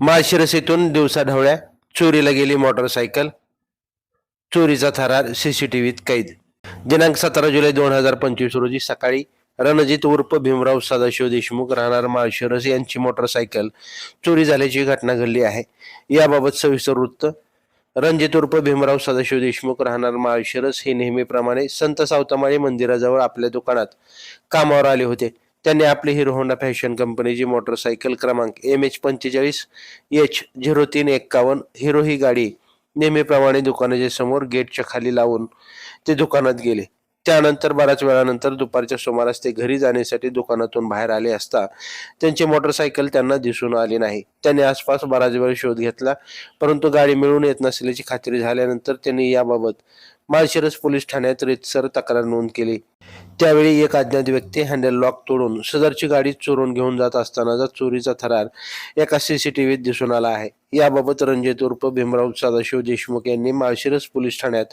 माळशिरस येथून दिवसाढवळ्या चोरीला गेली मोटरसायकल, चोरीचा थरार सीसीटीव्हीत कैद। दिनांक 17 जुलै 2025 रोजी सकाळी रणजित उर्फ भीमराव सदाशिव देशमुख राहणार माळशिरस यांची मोटरसायकल चोरी झाल्याची घटना घडली आहे। याबाबत सविस्तर वृत्त। रणजित उर्फ भीमराव सदाशिव देशमुख राहणार माळशिरस हे नेहमीप्रमाणे संत सावतामाळी मंदिराजवळ आपल्या दुकानात कामावर आले होते। त्यांनी आपली हिरो होंडा फॅशन कंपनीची मोटरसायकल क्रमांक MH45H0351 हिरो ही गाडी नेहमीप्रमाणे दुकानाच्या समोर गेटच्या खाली लावून ते दुकानात गेले। त्यानंतर बऱ्याच वेळानंतर दुपारच्या सुमारास ते घरी जाण्यासाठी दुकानातून बाहेर आले असता त्यांची मोटरसायकल त्यांना दिसून आली नाही। त्यांनी आसपास बराच वेळ शोध घेतला, परंतु गाडी मिळून येत नसल्याची खात्री झाल्यानंतर त्यांनी याबाबत माळशिरस पोलीस ठाण्यात रीतसर तक्रार नोंद केली। त्यावेळी एक अज्ञात व्यक्ती हँडल लॉक तोडून सदरची गाडी चोरून घेऊन जात असतानाचा चोरीचा थरार एका सीसीटीव्हीत दिसून आला आहे। याबाबत रणजित उर्फ भीमराव सदाशिव देशमुख यांनी माळशिरस पोलीस ठाण्यात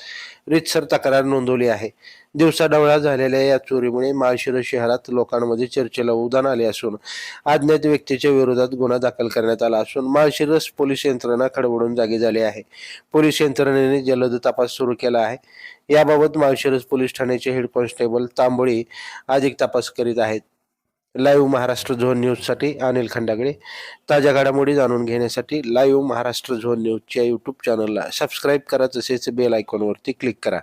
रीतसर तक्रार नोंदवली आहे। दिवसाढवळ्या झालेल्या या चोरीमुळे माळशिरस शहरात लोकांमध्ये चर्चेला उधाण आले असून अज्ञात व्यक्तीच्या विरोधात गुन्हा दाखल करण्यात आला असून माळशिरस पोलीस यंत्रणा खडबडून जागी झाली आहे। पोलीस यंत्रणेने जलद तपास सुरू केला आहे। याबाबत माळशिरस पोलीस ठाण्याचे हेड कॉन्स्टेबल तांबोळी अधिक तपास करीत आहेत। लाईव्ह महाराष्ट्र झोन न्यूजसाठी अनिल खंडागळे। ताज्या घडामोडी जाणून घेण्यासाठी लाईव्ह महाराष्ट्र झोन न्यूजच्या यूट्यूब चॅनलला सबस्क्राईब करा, तसेच बेल आयकॉनवरती क्लिक करा।